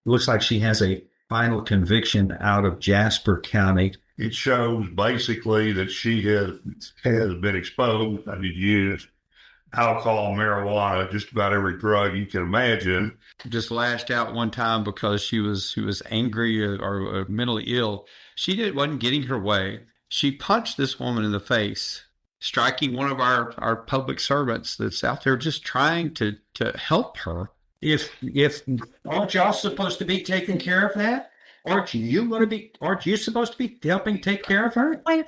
Looks like she has a final conviction out of Jasper County. It shows basically that she has been exposed and used alcohol, marijuana, just about every drug you can imagine. Just lashed out one time because she was angry or mentally ill. She wasn't getting her way. She punched this woman in the face, striking one of our public servants that's out there just trying to help her. If aren't y'all supposed to be taking care of that? Aren't you supposed to be helping take care of her? They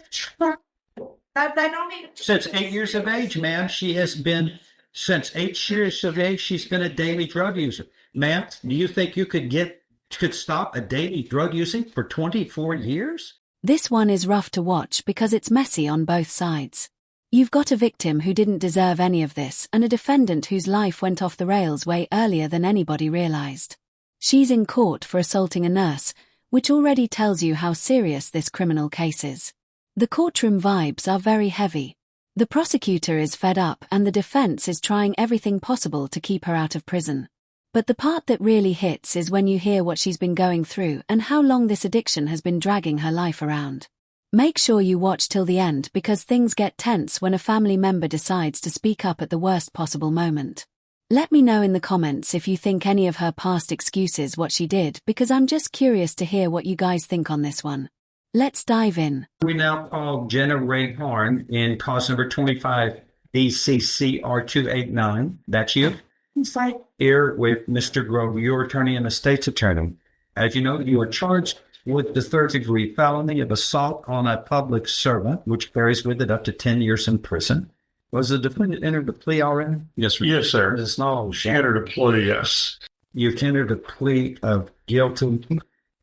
don't need to. Since 8 years of age, ma'am, since 8 years of age, she's been a daily drug user. Ma'am, do you think you could stop a daily drug using for 24 years? This one is rough to watch because it's messy on both sides. You've got a victim who didn't deserve any of this and a defendant whose life went off the rails way earlier than anybody realized. She's in court for assaulting a nurse, which already tells you how serious this criminal case is. The courtroom vibes are very heavy. The prosecutor is fed up and the defense is trying everything possible to keep her out of prison. But the part that really hits is when you hear what she's been going through and how long this addiction has been dragging her life around. Make sure you watch till the end because things get tense when a family member decides to speak up at the worst possible moment. Let me know in the comments if you think any of her past excuses what she did because I'm just curious to hear what you guys think on this one. Let's dive in. We now call Jenna Ray Horn in cause number 25 DCCR289. That's you? Inside. Here with Mr. Grove, your attorney and the state's attorney. As you know, you are charged with the third-degree felony of assault on a public servant, which carries with it up to 10 years in prison. Was the defendant entered the plea already? Yes, sir. Yes, sir. It's not She entered a plea, yes. You've entered a plea of guilty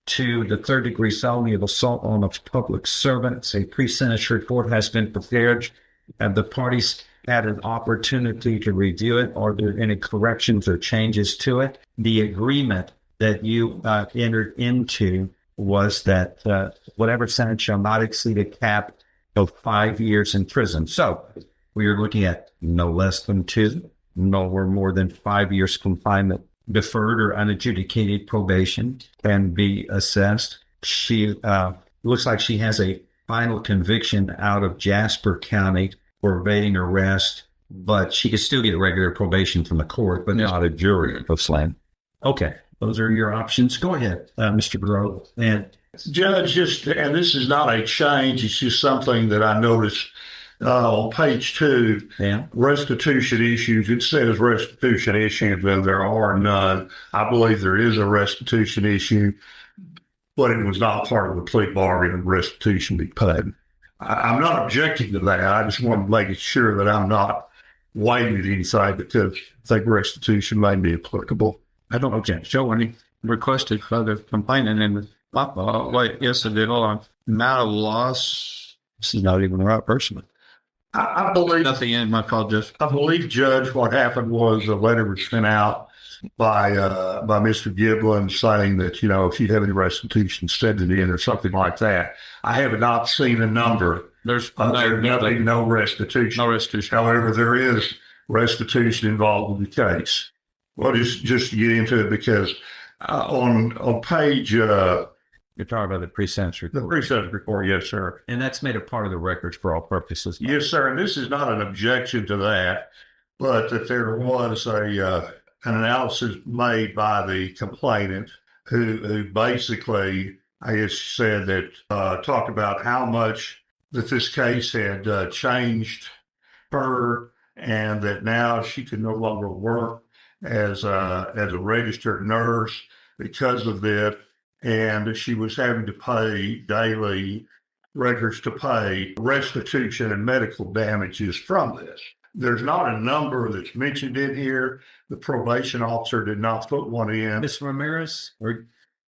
to the third-degree felony of assault on a public servant. A pre-sentence report has been prepared, and the parties had an opportunity to review it. Are there any corrections or changes to it? The agreement that you entered into was that whatever sentence shall not exceed a cap of 5 years in prison. So we are looking at no less than 2, nor more than 5 years confinement. Deferred or unadjudicated probation can be assessed. She looks like she has a final conviction out of Jasper County for evading arrest, but she could still get regular probation from the court, but not a jury of slam. Okay, those are your options. Go ahead, Mr. Grove. And Judge, and this is not a change, it's just something that I noticed on page 2, restitution issues. It says restitution issues, and there are none. I believe there is a restitution issue, but it was not part of the plea bargain and restitution be paid. I'm not objecting to that. I just want to make sure that I'm not weighing it inside because I think restitution may be applicable. I don't object. Show any requested further complaining and yes, I did. Hold on. Amount of loss. This is not even the right person. I believe nothing in my fault. I believe, Judge, what happened was a letter was sent out by Mr. Giblin saying that, if you have any restitution, send it in or something like that. I have not seen a number. There's no restitution. No restitution. However, there is restitution involved in the case. Well, just to get into it, because on page you're talking about the pre-sentence report. The pre-sentence report, yes, sir. And that's made a part of the records for all purposes. Yes, sir. And this is not an objection to that, but that there was an analysis made by the complainant who basically, I guess, said that, talked about how much that this case had changed her and that now she could no longer work as a registered nurse because of that. And she was having to pay daily records to pay restitution and medical damages from this. There's not a number that's mentioned in here. The probation officer did not put one in. Miss Ramirez or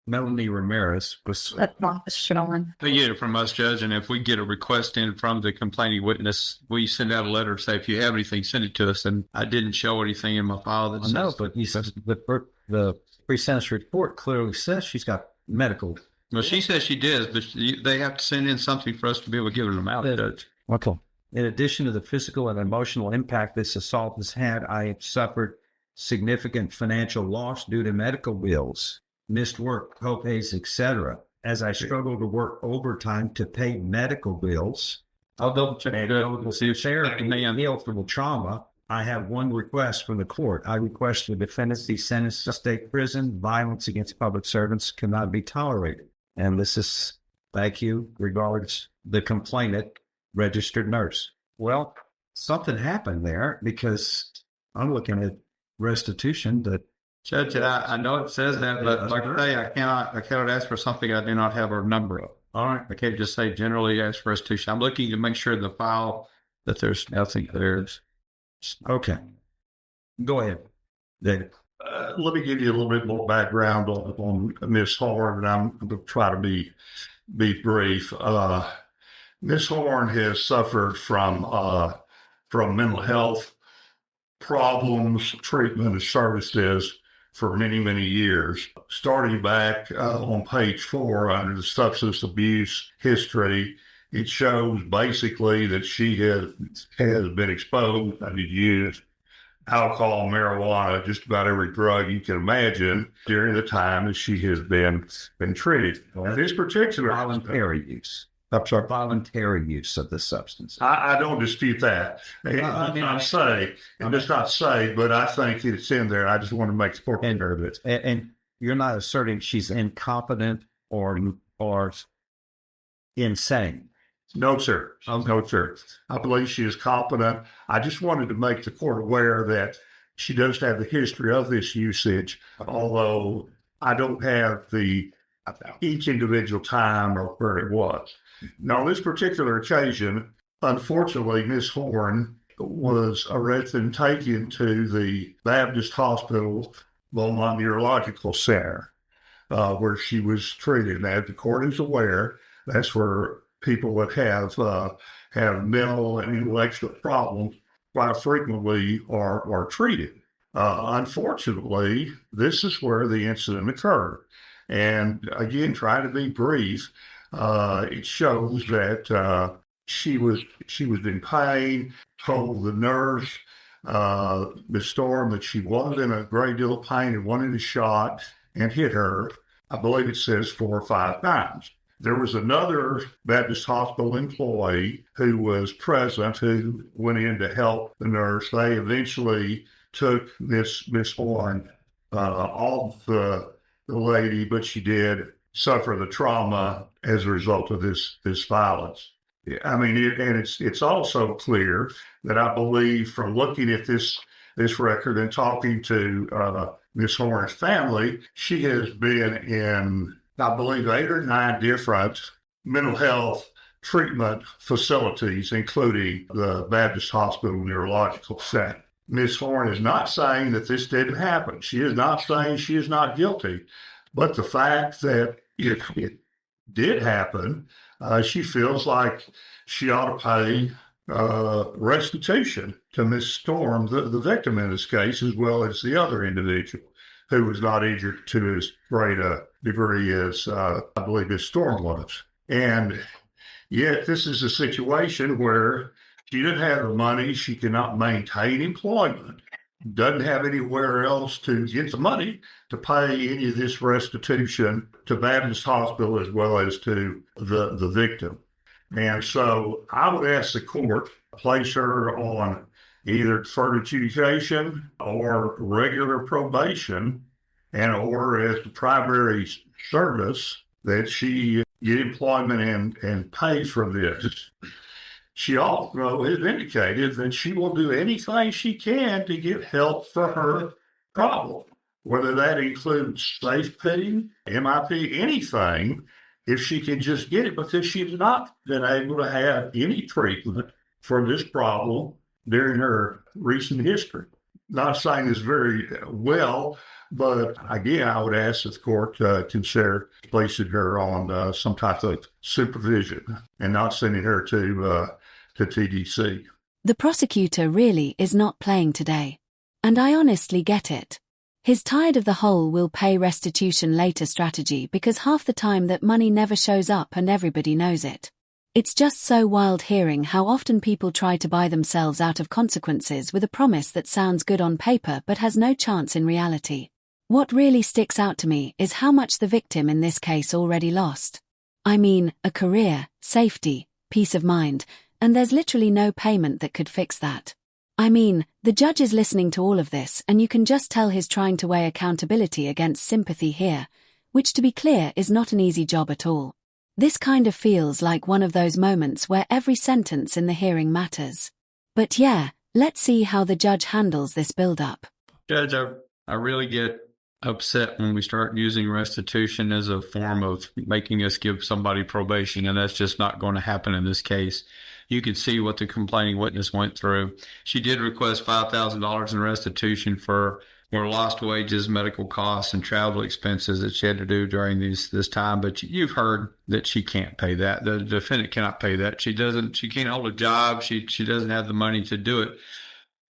Melanie Ramirez was. That's not shown. They get it from us, Judge, and if we get a request in from the complaining witness, we send out a letter say, if you have anything, send it to us. And I didn't show anything in my file that says. No, but the pre-sentence report clearly says she's got medical. Well, she says she did, but they have to send in something for us to be able to give them out, Judge. Okay. In addition to the physical and emotional impact this assault has had, I have suffered significant financial loss due to medical bills. missed work, co-pays, etc. As I struggle to work overtime to pay medical bills, I'll double check and it. go to therapy and heal from the trauma, I have one request from the court. I request the defendant be sentenced to state prison. Violence against public servants cannot be tolerated. And this is, thank you, regards the complainant, registered nurse. Well, something happened there because I'm looking at restitution that Judge, I know it says that, but like I say, I cannot ask for something I do not have a number of. all right. I can't just say generally ask for restitution. I'm looking to make sure in the file that there's nothing there's. Okay. Go ahead, David. Let me give you a little bit more background on Miss Horn, and I'm going to try to be brief. Miss Horn has suffered from mental health problems, treatment, and services for many years. Starting back on page 4 under the substance abuse history, it shows basically that she has been exposed and used alcohol, marijuana, just about every drug you can imagine during the time that she has been treated. This particular Voluntary use. I'm sorry. Voluntary use of the substance. I don't dispute that. I'm just not say, but I think it's in there. I just want to make the point of it. And you're not asserting she's incompetent or insane. No, sir. No, sir. I believe she is competent. I just wanted to make the court aware that she does have the history of this usage, although I don't have each individual time or where it was. Now, on this particular occasion, unfortunately, Miss Horn was arrested and taken to the Baptist Hospital Beaumont Neurological Center, where she was treated. Now, the court is aware that's where people that have mental and intellectual problems quite frequently are treated. Unfortunately, this is where the incident occurred. And again, trying to be brief, it shows that she was in pain, told the nurse, Miss Storm, that she was in a great deal of pain and wanted a shot and hit her. I believe it says 4 or 5 times. There was another Baptist Hospital employee who was present who went in to help the nurse. They eventually took Miss Horn off the lady, but she did suffer the trauma as a result of this violence. I mean, it's also clear that I believe from looking at this record and talking to Miss Horn's family, she has been in, I believe, 8 or 9 different mental health treatment facilities, including the Baptist Hospital Neurological Center. Miss Horn is not saying that this didn't happen. She is not saying she is not guilty. But the fact that it did happen, she feels like she ought to pay restitution to Miss Storm, the victim in this case, as well as the other individual who was not injured to as great a degree as I believe Miss Storm was. And yet this is a situation where she didn't have the money. She cannot maintain employment, doesn't have anywhere else to get the money to pay any of this restitution to Baptist Hospital as well as to the victim. And so I would ask the court to place her on either deferred adjudication or regular probation and order as the primary service that she get employment and pay for this. She also has indicated that she will do anything she can to get help for her problem, whether that includes safety, MIP, anything, if she can just get it, because she's not been able to have any treatment for this problem during her recent history. Not saying this very well, but again, I would ask the court to consider placing her on some type of supervision and not sending her to TDC. The prosecutor really is not playing today. And I honestly get it. He's tired of the whole "will pay restitution later" strategy because half the time that money never shows up and everybody knows it. It's just so wild hearing how often people try to buy themselves out of consequences with a promise that sounds good on paper but has no chance in reality. What really sticks out to me is how much the victim in this case already lost. I mean, a career, safety, peace of mind, and there's literally no payment that could fix that. I mean, the judge is listening to all of this, and you can just tell he's trying to weigh accountability against sympathy here, which, to be clear, is not an easy job at all. This kind of feels like one of those moments where every sentence in the hearing matters. But yeah, let's see how the judge handles this build-up. Judge, I really get upset when we start using restitution as a form of making us give somebody probation, and that's just not going to happen in this case. You can see what the complaining witness went through. She did request $5,000 in restitution for lost wages, medical costs, and travel expenses that she had to do during this time. But you've heard that she can't pay that. The defendant cannot pay that. She can't hold a job. She doesn't have the money to do it.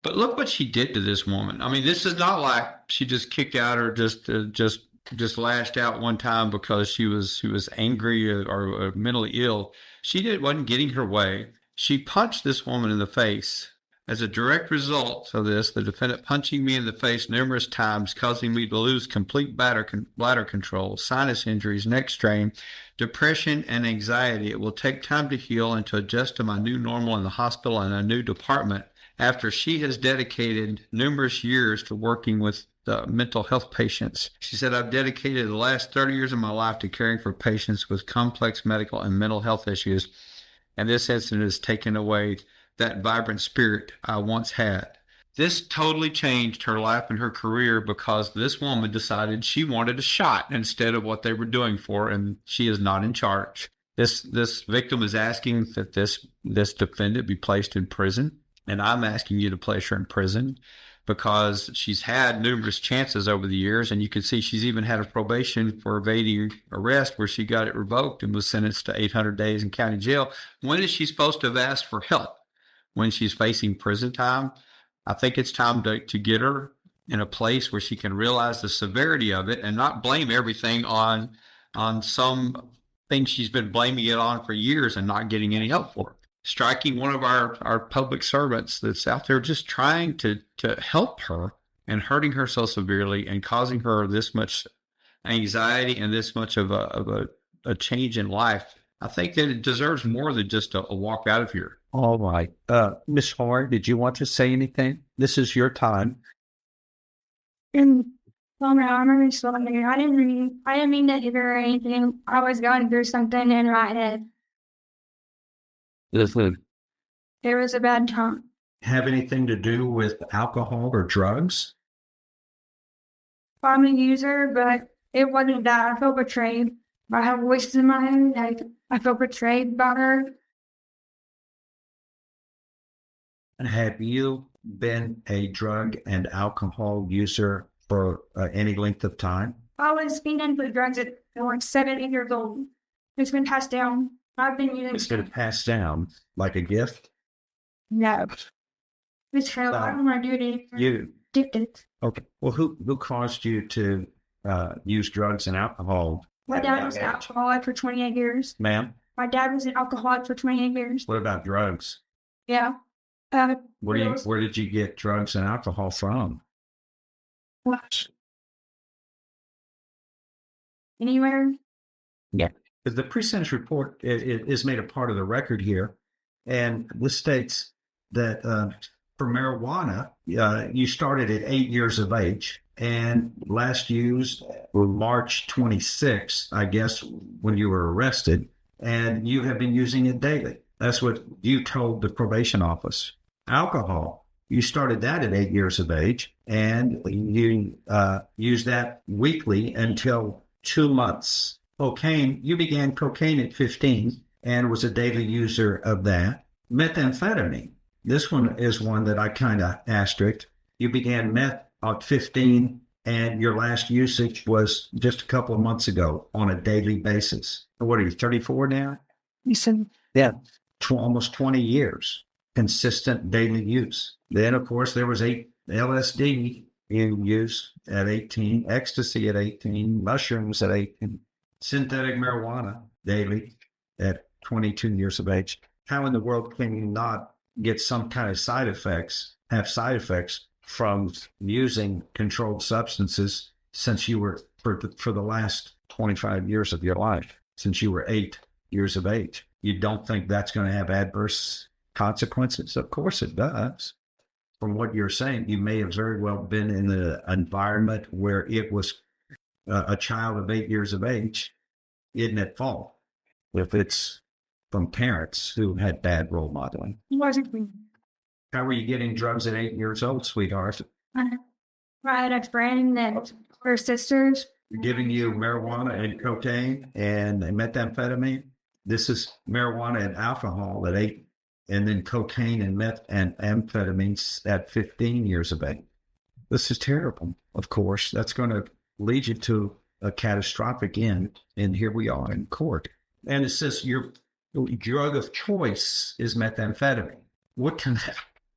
But look what she did to this woman. I mean, this is not like she just kicked out or just lashed out one time because she was angry or mentally ill. She wasn't getting her way. She punched this woman in the face. As a direct result of this, the defendant punching me in the face numerous times, causing me to lose complete bladder control, sinus injuries, neck strain, depression, and anxiety. It will take time to heal and to adjust to my new normal in the hospital and a new department after she has dedicated numerous years to working with mental health patients. She said, I've dedicated the last 30 years of my life to caring for patients with complex medical and mental health issues, and this incident has taken away that vibrant spirit I once had. This totally changed her life and her career because this woman decided she wanted a shot instead of what they were doing for her, and she is not in charge. This victim is asking that this defendant be placed in prison, and I'm asking you to place her in prison because she's had numerous chances over the years, and you can see she's even had a probation for evading arrest where she got it revoked and was sentenced to 800 days in county jail. When is she supposed to have asked for help? When she's facing prison time? I think it's time to get her in a place where she can realize the severity of it and not blame everything on some thing she's been blaming it on for years and not getting any help for. Striking one of our public servants that's out there just trying to help her and hurting her so severely and causing her this much anxiety and this much of a change in life. I think that it deserves more than just a walk out of here. All right. Miss Horn, did you want to say anything? This is your time. And well, I'm really sorry. I didn't mean to hit her or anything. I was going through something in my head. Listen, It was a bad time. have anything to do with alcohol or drugs? I'm a user, but it wasn't that. I felt betrayed. I have voices in my head. Like, I felt betrayed by her. Have you been a drug and alcohol user for any length of time? I was feeding for drugs at like 7, 8 years old. It's been passed down. I've been using It's been passed down like a gift? No. It's hell. I don't want to do it anymore. You. Addicted. Okay. Well, who caused you to use drugs and alcohol? My dad was an alcoholic for 28 years. Ma'am, My dad was an alcoholic for 28 years. what about drugs? Yeah. Where did you get drugs and alcohol from? What? Anywhere? The pre-sentence report is made a part of the record here, and this states that for marijuana, you started at 8 years of age and last used March 26th, I guess, when you were arrested, and you have been using it daily. That's what you told the probation office. Alcohol, you started that at 8 years of age, and you used that weekly until 2 months. Cocaine, you began cocaine at 15 and was a daily user of that. Methamphetamine, this one is one that I kind of asterisked. You began meth at 15, and your last usage was just a couple of months ago on a daily basis. What are you, 34 now? You said, Yeah, almost 20 years, consistent daily use. Then, of course, there was LSD in use at 18, ecstasy at 18, mushrooms at 18, synthetic marijuana daily at 22 years of age. How in the world can you not get some kind of have side effects from using controlled substances since you were for the last 25 years of your life, since you were 8 years of age. You don't think that's going to have adverse consequences? Of course it does. From what you're saying, you may have very well been in an environment where it was a child of 8 years of age isn't at fault if it's from parents who had bad role modeling. Wasn't me. How were you getting drugs at 8 years old, sweetheart? I had a friend that her sisters. Giving you marijuana and cocaine and methamphetamine. This is marijuana and alcohol at 8, and then cocaine and meth and amphetamines at 15 years of age. This is terrible. Of course, that's going to lead you to a catastrophic end. And here we are in court. And it says your drug of choice is methamphetamine. What can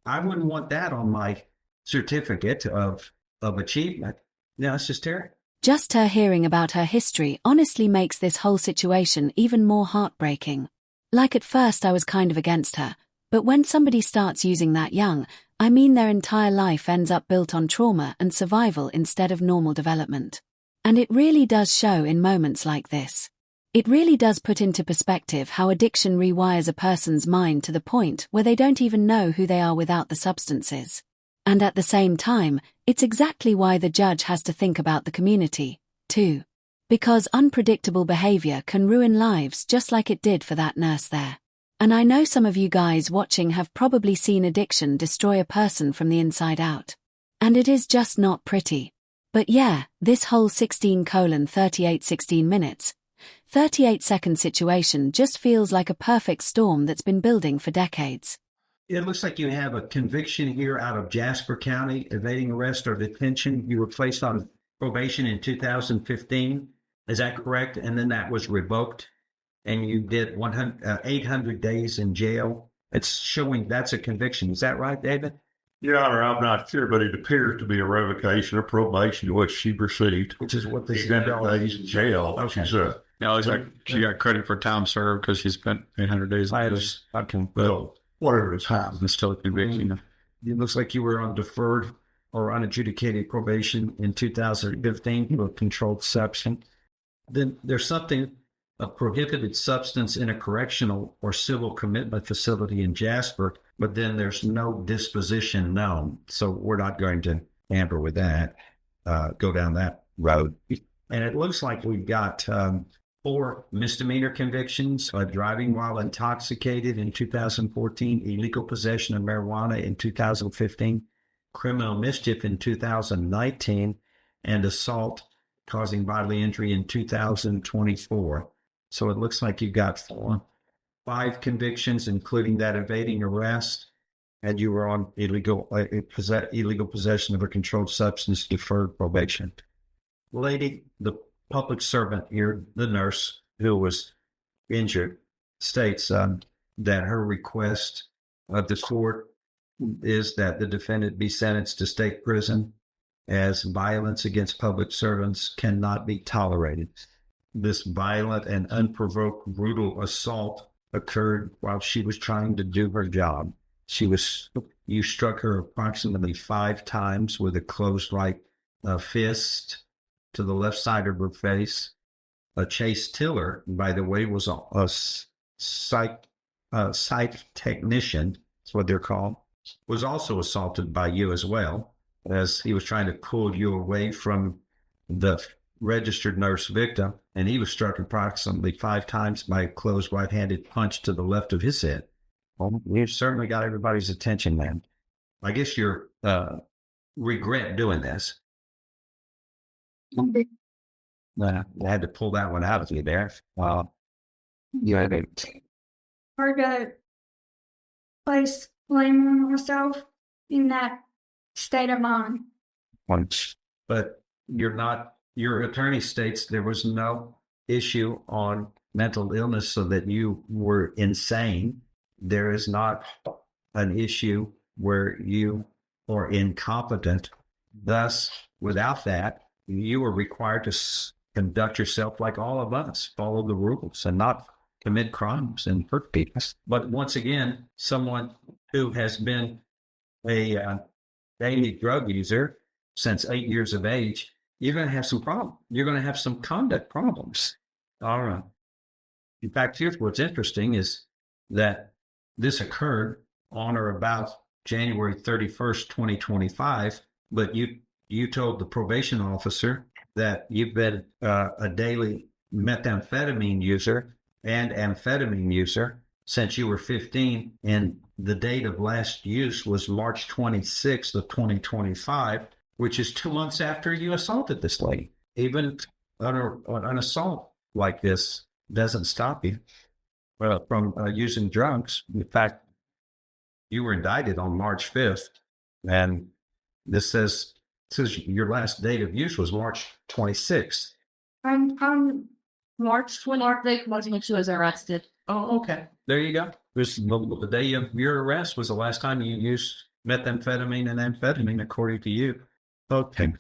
I wouldn't want that on my certificate of achievement. No, it's just terrible. Just her hearing about her history honestly makes this whole situation even more heartbreaking. Like at first I was kind of against her, but when somebody starts using that young, I mean their entire life ends up built on trauma and survival instead of normal development. And it really does show in moments like this. It really does put into perspective how addiction rewires a person's mind to the point where they don't even know who they are without the substances. And at the same time, it's exactly why the judge has to think about the community, too. Because unpredictable behavior can ruin lives just like it did for that nurse there. And I know some of you guys watching have probably seen addiction destroy a person from the inside out. And it is just not pretty. But yeah, this whole 16:38 minutes, 38-second situation just feels like a perfect storm that's been building for decades. It looks like you have a conviction here out of Jasper County, evading arrest or detention. You were placed on probation in 2015. Is that correct? And then that was revoked, and you did 800 days in jail. It's showing that's a conviction. Is that right, David? Your Honor, I'm not sure, but it appears to be a revocation of probation, which she received. Which is what this is. 800 days in jail. Okay. No, it's like she got credit for time served because she spent 800 days. I can. Well, whatever the time. It's still a conviction. It looks like you were on deferred or unadjudicated probation in 2015 for a controlled substance. Then there's something, a prohibited substance in a correctional or civil commitment facility in Jasper, but then there's no disposition known. So we're not going to tamper with that, go down that road. And it looks like we've got 4 misdemeanor convictions, driving while intoxicated in 2014, illegal possession of marijuana in 2015, criminal mischief in 2019, and assault causing bodily injury in 2024. So it looks like you've got 5 convictions, including that evading arrest, and you were on illegal possession of a controlled substance, deferred probation. Lady, the public servant here, the nurse who was injured, states that her request of the court is that the defendant be sentenced to state prison, as violence against public servants cannot be tolerated. This violent and unprovoked brutal assault occurred while she was trying to do her job. You struck her approximately 5 times with a closed right fist to the left side of her face. Chase Tiller, by the way, was a site technician, that's what they're called, was also assaulted by you as well, as he was trying to pull you away from the registered nurse victim, and he was struck approximately 5 times by a closed right-handed punch to the left of his head. Well, you certainly got everybody's attention, man. I guess you regret doing this. I had to pull that one out of you there. You had it. Hard to place blame on myself in that state of mind. But your attorney states there was no issue on mental illness so that you were insane. There is not an issue where you are incompetent. Thus, without that, you are required to conduct yourself like all of us, follow the rules and not commit crimes and hurt people. But once again, someone who has been a daily drug user since 8 years of age you're going to have some problems. You're going to have some conduct problems. All right. In fact, here's what's interesting is that this occurred on or about January 31st, 2025, but you told the probation officer that you've been a daily methamphetamine user and amphetamine user since you were 15, and the date of last use was March 26th of 2025, which is 2 months after you assaulted this lady. Even an assault like this doesn't stop you from using drugs. In fact, you were indicted on March 5th, and this says your last date of use was March 26th. March 24th was when she was arrested. Oh, okay. There you go. The day of your arrest was the last time you used methamphetamine and amphetamine, according to you. Okay.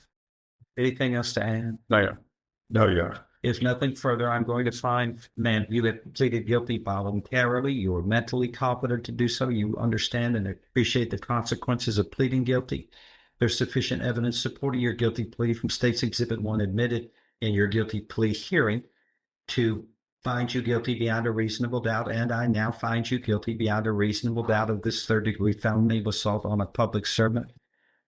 Anything else to add? No, yeah. If nothing further, I'm going to find, man, you have pleaded guilty voluntarily. You are mentally competent to do so. You understand and appreciate the consequences of pleading guilty. There's sufficient evidence supporting your guilty plea from State's Exhibit 1 admitted in your guilty plea hearing to find you guilty beyond a reasonable doubt, and I now find you guilty beyond a reasonable doubt of this third-degree felony of assault on a public servant.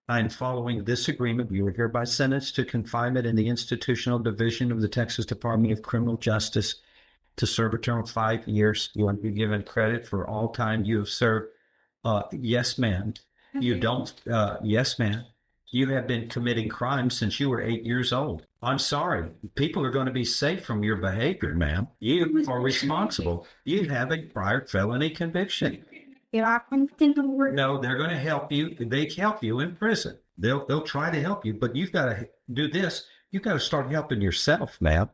And following this agreement, you are hereby sentenced to confinement in the institutional division of the Texas Department of Criminal Justice to serve a term of 5 years. You will be given credit for all time you have served. Yes, ma'am. You don't. Yes, ma'am. You have been committing crimes since you were 8 years old. I'm sorry. People are going to be safe from your behavior, ma'am. You are responsible. You have a prior felony conviction. No, they're going to help you. They help you in prison. They'll try to help you, but you've got to do this. You've got to start helping yourself, ma'am.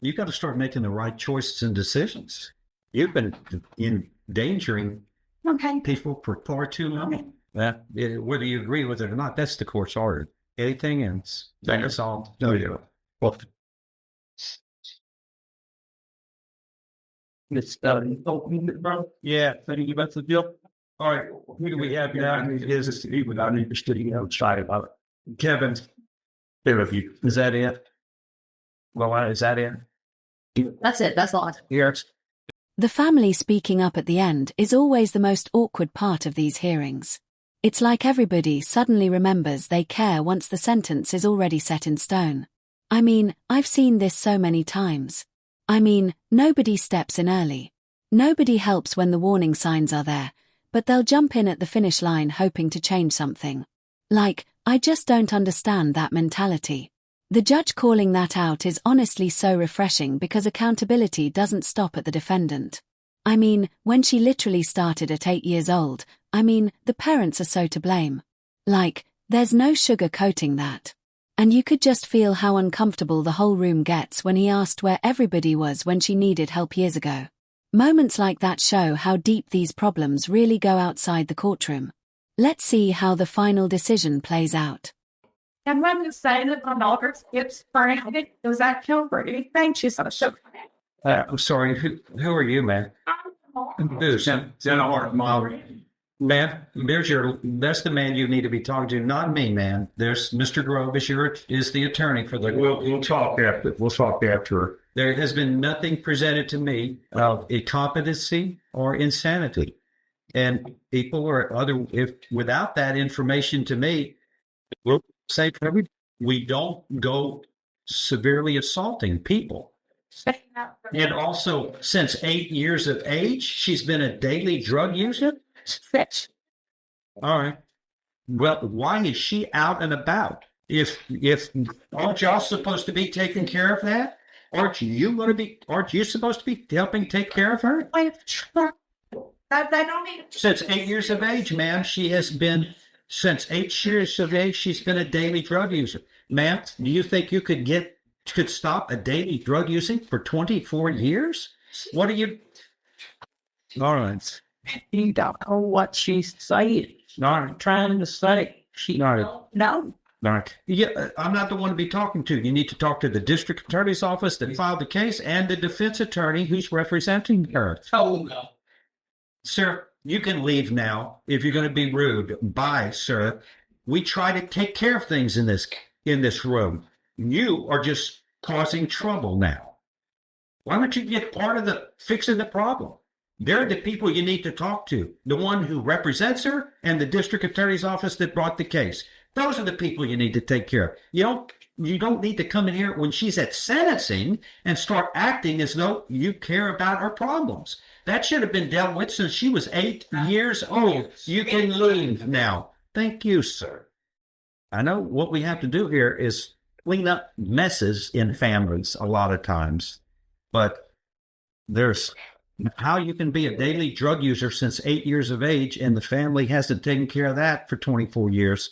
You've got to start making the right choices and decisions. You've been endangering people for far too long. Whether you agree with it or not, that's the court's order. Anything else? That's all. No, yeah. Well, Yeah, thank you about the deal. All right, who do we have now? Is without interested outside about it? Kevin. Is that it? Well, is that it? That's it. That's all. Yes. The family speaking up at the end is always the most awkward part of these hearings. It's like everybody suddenly remembers they care once the sentence is already set in stone. I mean, I've seen this so many times. I mean, nobody steps in early. Nobody helps when the warning signs are there, but they'll jump in at the finish line hoping to change something. Like, I just don't understand that mentality. The judge calling that out is honestly so refreshing because accountability doesn't stop at the defendant. I mean, when she literally started at 8 years old, I mean, the parents are so to blame. Like, there's no sugarcoating that. And you could just feel how uncomfortable the whole room gets when he asked where everybody was when she needed help years ago. Moments like that show how deep these problems really go outside the courtroom. Let's see how the final decision plays out. And when you say that the daughter skips for it, does that kill pretty? Thank you so much. I'm sorry. Who are you, man? Man, that's the man you need to be talking to, not me, man. There's Mr. Grove is the attorney for the. we'll talk after. We'll talk after. There has been nothing presented to me of incompetency or insanity, and people or if without that information to me, we'll say we don't go severely assaulting people. And also, since 8 years of age, she's been a daily drug user. All right. Well, why is she out and about? If aren't y'all supposed to be taking care of that? Aren't you supposed to be helping take care of her? Since 8 years of age, ma'am, since 8 years of age, she's been a daily drug user. Ma'am, do you think you could stop a daily drug using for 24 years? What are you? All right. You don't know what she's saying. Not Trying to say. She No. no. Not. Yeah, I'm not the one to be talking to. You need to talk to the district attorney's office that filed the case and the defense attorney who's representing her. Oh no. Sir, you can leave now if you're going to be rude. Bye, sir. We try to take care of things in this room. you are just causing trouble now. Why don't you get part of the fixing the problem? They're the people you need to talk to. The one who represents her and the district attorney's office that brought the case. Those are the people you need to take care of. You don't need to come in here when she's at sentencing and start acting as though you care about her problems. That should have been dealt with since she was 8 years old. You can leave now. Thank you, sir. I know what we have to do here is clean up messes in families a lot of times, but there's how you can be a daily drug user since 8 years of age and the family hasn't taken care of that for 24 years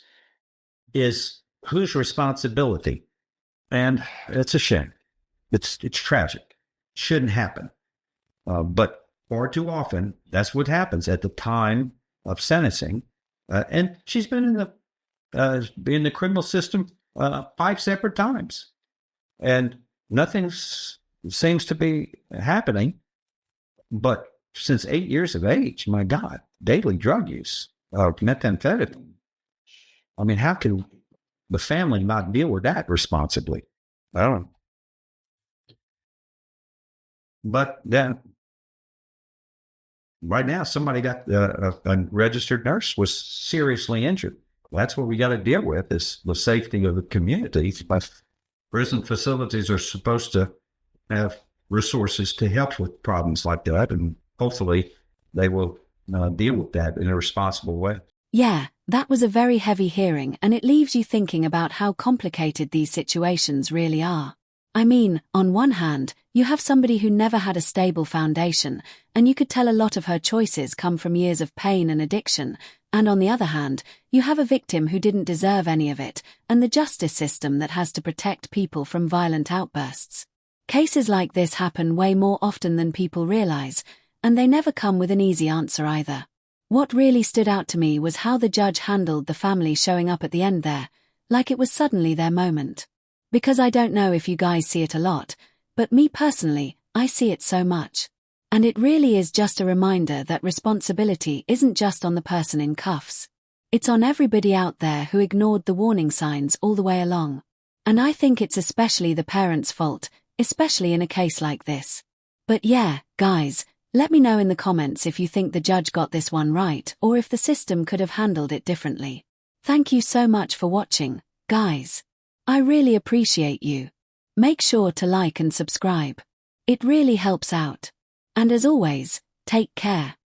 is whose responsibility? And it's a shame. It's tragic. Shouldn't happen. But far too often, that's what happens at the time of sentencing. And she's been in the criminal system 5 separate times. And nothing seems to be happening. But since 8 years of age, my God, daily drug use, methamphetamine. I mean, how can the family not deal with that responsibly? I don't know. But then, right now, somebody got a registered nurse was seriously injured. That's what we got to deal with is the safety of the community. But prison facilities are supposed to have resources to help with problems like that, and hopefully they will deal with that in a responsible way. Yeah, that was a very heavy hearing, and it leaves you thinking about how complicated these situations really are. I mean, on one hand, you have somebody who never had a stable foundation, and you could tell a lot of her choices come from years of pain and addiction, and on the other hand, you have a victim who didn't deserve any of it, and the justice system that has to protect people from violent outbursts. Cases like this happen way more often than people realize, and they never come with an easy answer either. What really stood out to me was how the judge handled the family showing up at the end there, like it was suddenly their moment. Because I don't know if you guys see it a lot, but me personally, I see it so much. And it really is just a reminder that responsibility isn't just on the person in cuffs. It's on everybody out there who ignored the warning signs all the way along. And I think it's especially the parents' fault, especially in a case like this. But yeah, guys, let me know in the comments if you think the judge got this one right or if the system could have handled it differently. Thank you so much for watching, guys. I really appreciate you. Make sure to like and subscribe. It really helps out. And as always, take care.